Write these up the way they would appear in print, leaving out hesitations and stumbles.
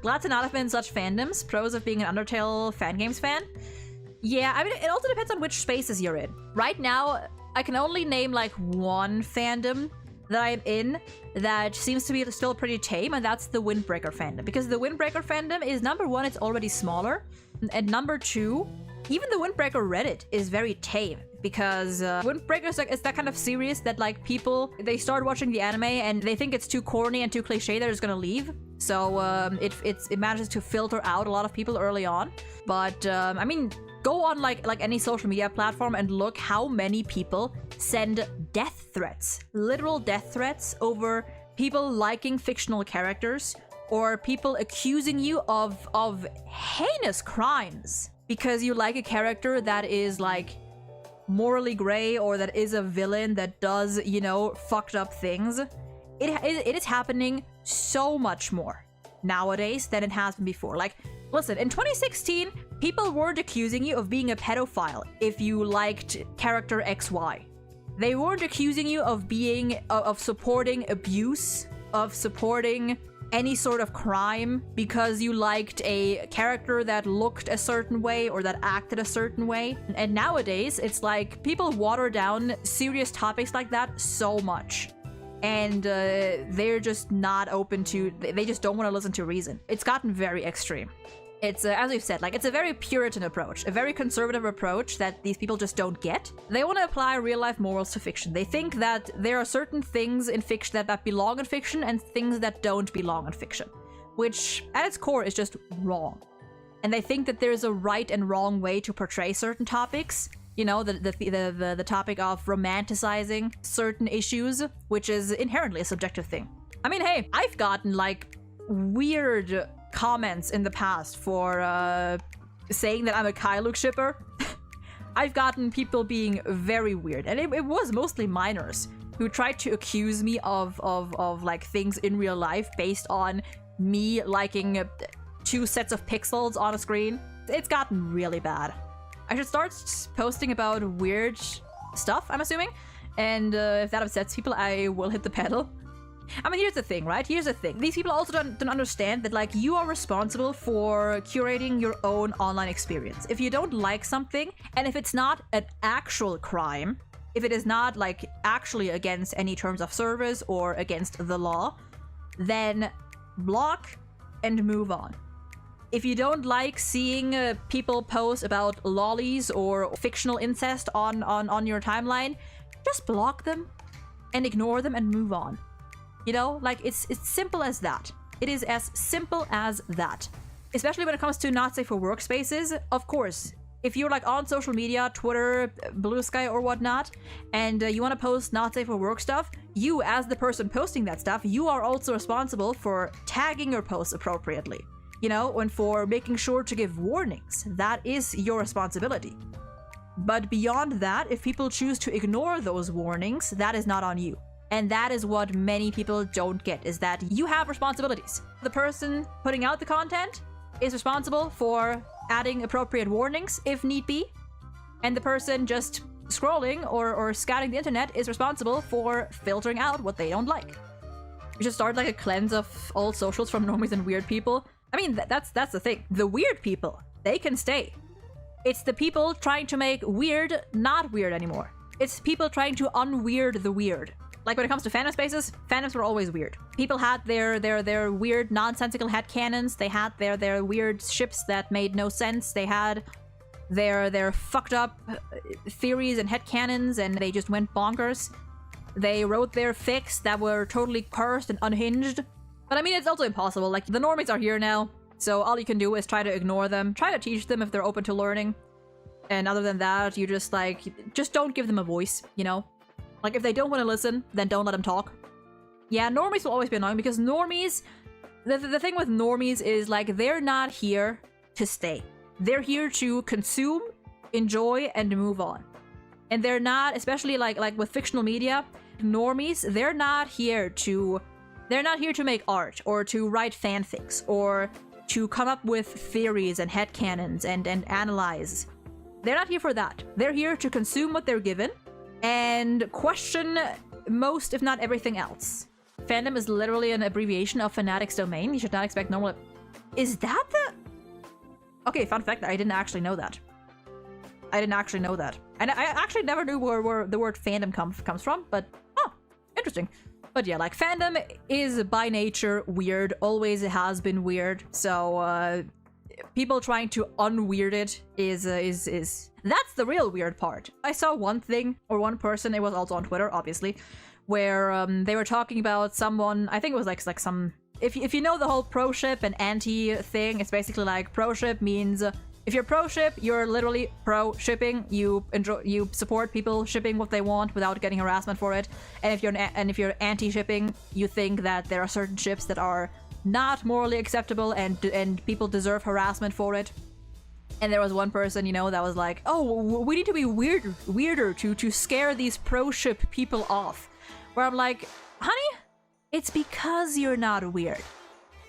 Glad to not have been such fandoms. Pros of being an Undertale fan games fan. Yeah, I mean, it also depends on which spaces you're in. Right now, I can only name like one fandom that I'm in that seems to be still pretty tame, and that's the Windbreaker fandom. Because the Windbreaker fandom is, number one, it's already smaller, and number two, even the Windbreaker Reddit is very tame. Because Windbreaker is like, it's that kind of series that like people, they start watching the anime and they think it's too corny and too cliche, they're just gonna leave. So it manages to filter out a lot of people early on. But I mean, go on like any social media platform and look how many people send death threats, literal death threats, over people liking fictional characters or people accusing you of heinous crimes because you like a character that is like morally gray or that is a villain that does, you know, fucked up things. It is happening so much more nowadays than it has been before. Like, listen, in 2016, people weren't accusing you of being a pedophile if you liked character XY. They weren't accusing you of being, of supporting abuse, of supporting any sort of crime because you liked a character that looked a certain way or that acted a certain way. And nowadays, it's like people water down serious topics like that so much. And they're just not open to, they just don't want to listen to reason. It's gotten very extreme. It's, as we've said, like, it's a very Puritan approach, a very conservative approach that these people just don't get. They want to apply real-life morals to fiction. They think that there are certain things in fiction that belong in fiction and things that don't belong in fiction, which, at its core, is just wrong. And they think that there's a right and wrong way to portray certain topics. You know, the topic of romanticizing certain issues, which is inherently a subjective thing. I mean, hey, I've gotten, like, weird comments in the past for saying that I'm a Kyluk shipper. I've gotten people being very weird, and it was mostly minors who tried to accuse me of like things in real life based on me liking 2 sets of pixels on a screen. It's gotten really bad. I should start posting about weird stuff, I'm assuming, and if that upsets people, I will hit the pedal. I mean, here's the thing, right? Here's the thing. These people also don't understand that, like, you are responsible for curating your own online experience. If you don't like something, and if it's not an actual crime, if it is not, like, actually against any terms of service or against the law, then block and move on. If you don't like seeing people post about lollies or fictional incest on your timeline, just block them and ignore them and move on. You know, like, it's simple as that. It is as simple as that. Especially when it comes to not safe for work spaces. Of course, if you're like on social media, Twitter, Blue Sky or whatnot, and you want to post not safe for work stuff, you as the person posting that stuff, you are also responsible for tagging your posts appropriately. You know, and for making sure to give warnings. That is your responsibility. But beyond that, if people choose to ignore those warnings, that is not on you. And that is what many people don't get, is that you have responsibilities. The person putting out the content is responsible for adding appropriate warnings if need be. And the person just scrolling or scouting the internet is responsible for filtering out what they don't like. We should start like a cleanse of all socials from normies and weird people. I mean, that's the thing. The weird people, they can stay. It's the people trying to make weird not weird anymore. It's people trying to unweird the weird. Like when it comes to fandom spaces, fandoms were always weird. People had their weird nonsensical headcanons. They had their weird ships that made no sense. They had their fucked up theories and headcanons, and they just went bonkers. They wrote their fics that were totally cursed and unhinged. But I mean, it's also impossible. Like, the normies are here now, so all you can do is try to ignore them. Try to teach them if they're open to learning. And other than that, you just don't give them a voice, you know? Like, if they don't want to listen, then don't let them talk. Yeah, normies will always be annoying because normies... The thing with normies is, like, they're not here to stay. They're here to consume, enjoy, and move on. And they're not, especially like with fictional media, normies, they're not here to make art or to write fanfics or to come up with theories and headcanons and analyze. They're not here for that. They're here to consume what they're given and question most, if not everything else. Fandom is literally an abbreviation of fanatics domain. You should not expect normal Is that the... Okay, fun fact, I didn't actually know that. I didn't actually know that. And I actually never knew where the word fandom comes from, but... Oh, interesting. But yeah, like, fandom is by nature weird, always has been weird, so, people trying to unweird it is... That's the real weird part. I saw one thing, or one person, it was also on Twitter, obviously, where, they were talking about someone, I think it was like some... If you know the whole pro-ship and anti thing, it's basically like pro-ship means... If you're pro-ship, you're literally pro-shipping. You support people shipping what they want without getting harassment for it. And if you're anti-shipping, you think that there are certain ships that are not morally acceptable and people deserve harassment for it. And there was one person, you know, that was like, "Oh, we need to be weirder to scare these pro-ship people off." Where I'm like, "Honey, it's because you're not weird.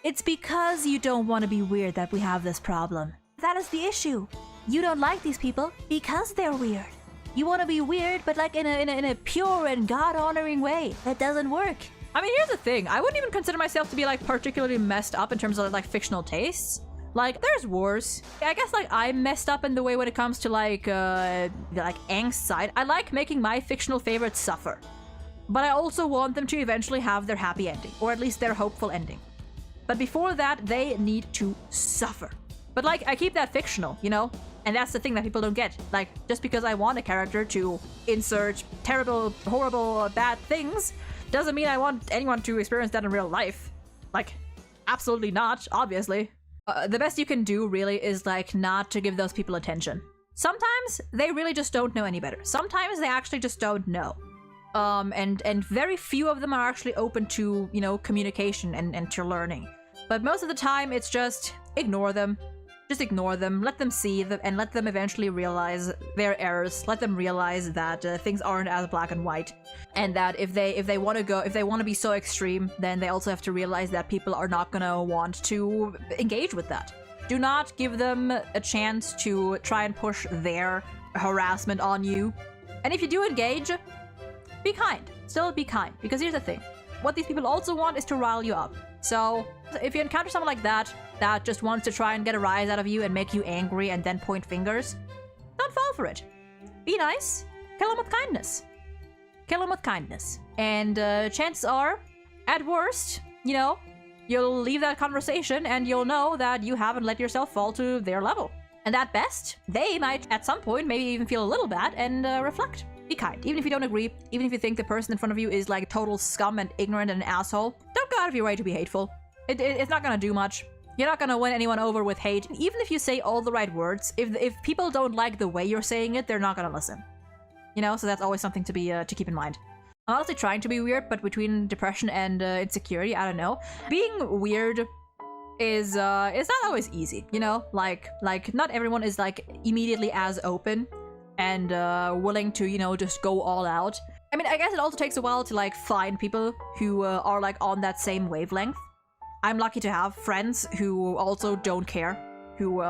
It's because you don't want to be weird that we have this problem. That is the issue. You don't like these people because they're weird. You want to be weird, but like in a pure and God-honoring way. That doesn't work." I mean, here's the thing. I wouldn't even consider myself to be like particularly messed up in terms of like fictional tastes. Like, there's wars. I guess like I'm messed up in the way when it comes to like angst side. I like making my fictional favorites suffer. But I also want them to eventually have their happy ending, or at least their hopeful ending. But before that, they need to suffer. But like, I keep that fictional, you know? And that's the thing that people don't get. Like, just because I want a character to insert terrible, horrible, bad things, doesn't mean I want anyone to experience that in real life. Like, absolutely not, obviously. The best you can do, really, is like, not to give those people attention. Sometimes, they really just don't know any better. Sometimes they actually just don't know. And very few of them are actually open to, you know, communication and to learning. But most of the time, it's just ignore them. Just ignore them, let them see them, and let them eventually realize their errors. Let them realize that things aren't as black and white, and that if they want to be so extreme, then they also have to realize that people are not gonna want to engage with that. Do not give them a chance to try and push their harassment on you. And if you do engage, be kind. Still be kind, because here's the thing: what these people also want is to rile you up. So if you encounter someone like that just wants to try and get a rise out of you and make you angry and then point fingers, don't fall for it. Be nice. Kill them with kindness. Kill them with kindness. And chances are, at worst, you know, you'll leave that conversation and you'll know that you haven't let yourself fall to their level. And at best, they might at some point maybe even feel a little bad and reflect. Be kind. Even if you don't agree, even if you think the person in front of you is like total scum and ignorant and an asshole, don't go out of your way to be hateful. It's not gonna do much. You're not gonna win anyone over with hate. Even if you say all the right words, if people don't like the way you're saying it, they're not gonna listen. You know, so that's always something to keep in mind. I'm honestly trying to be weird, but between depression and insecurity, I don't know. Being weird is not always easy, you know? Like not everyone is like immediately as open and willing to, you know, just go all out. I mean, I guess it also takes a while to like find people who are like on that same wavelength. I'm lucky to have friends who also don't care, who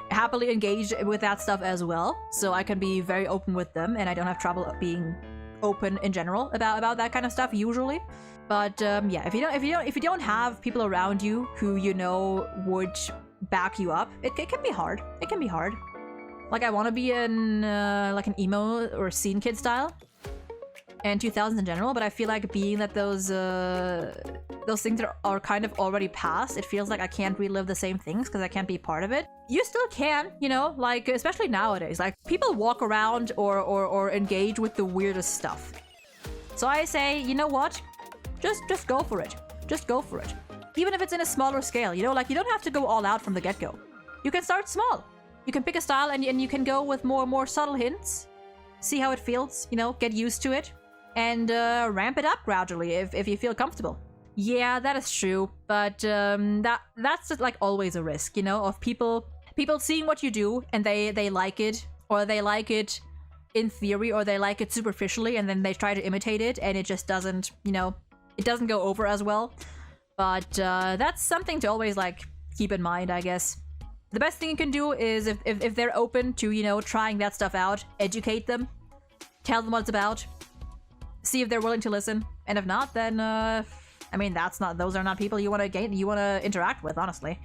happily engage with that stuff as well, so I can be very open with them, and I don't have trouble being open in general about that kind of stuff usually. But yeah, if you don't have people around you who you know would back you up, it can be hard. It can be hard. Like, I want to be in like an emo or scene kid style, and 2000s in general, but I feel like being that those things are kind of already past, it feels like I can't relive the same things because I can't be part of it. You still can, you know, like, especially nowadays, like, people walk around or engage with the weirdest stuff. So I say, you know what? Just go for it. Just go for it. Even if it's in a smaller scale, you know, like, you don't have to go all out from the get-go. You can start small. You can pick a style and you can go with more subtle hints. See how it feels, you know, get used to it. And ramp it up gradually if you feel comfortable. Yeah, that is true, but that's like always a risk, you know, of people seeing what you do and they like it, or they like it in theory, or they like it superficially, and then they try to imitate it, and it just doesn't, you know, it doesn't go over as well. But that's something to always like keep in mind, I guess. The best thing you can do is if they're open to, you know, trying that stuff out, educate them, tell them what it's about. See if they're willing to listen, and if not, then I mean, those are not people you want to interact with, honestly.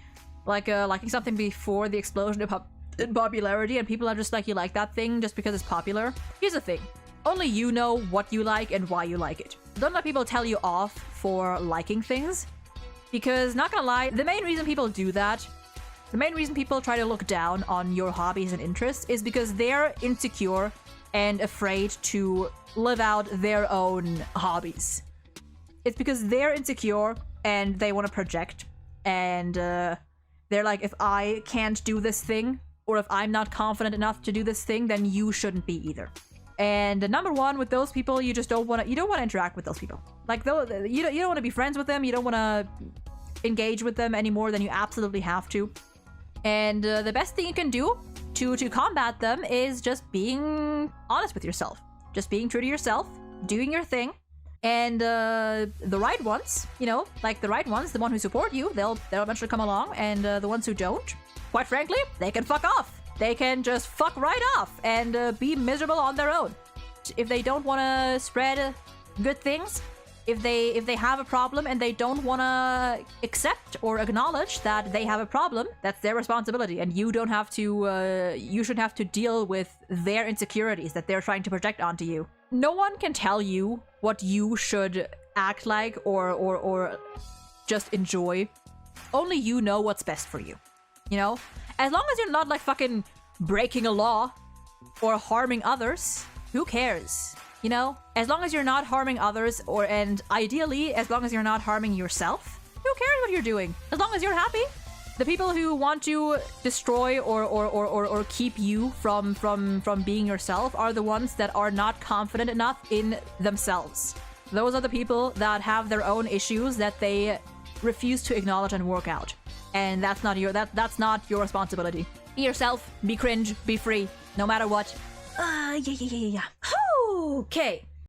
Like, liking something before the explosion of in popularity, and people are just like, you like that thing just because it's popular. Here's the thing. Only you know what you like and why you like it. Don't let people tell you off for liking things. Because, not gonna lie, the main reason people do that, the main reason people try to look down on your hobbies and interests is because they're insecure and afraid to live out their own hobbies. It's because they're insecure and they want to project, and they're like, if I can't do this thing, or if I'm not confident enough to do this thing, then you shouldn't be either. And number one, with those people, you just don't want to interact with those people. Like, you don't want to be friends with them. You don't want to engage with them any more than you absolutely have to. And the best thing you can do to combat them is just being honest with yourself. Just being true to yourself, doing your thing. And the right ones, you know, like the right ones, the one who support you, they'll eventually come along. And the ones who don't, quite frankly, they can fuck off. They can just fuck right off and be miserable on their own. If they don't want to spread good things, if they have a problem and they don't want to accept or acknowledge that they have a problem, that's their responsibility, and you don't have to. You shouldn't have to deal with their insecurities that they're trying to project onto you. No one can tell you what you should act like or just enjoy. Only you know what's best for you. You know, as long as you're not like fucking breaking a law or harming others, who cares? You know, as long as you're not harming others, and ideally, as long as you're not harming yourself, who cares what you're doing? As long as you're happy. The people who want to destroy or keep you from being yourself are the ones that are not confident enough in themselves. Those are the people that have their own issues that they refuse to acknowledge and work out. And that's not your responsibility. Be yourself, be cringe, be free, no matter what. Yeah. Okay.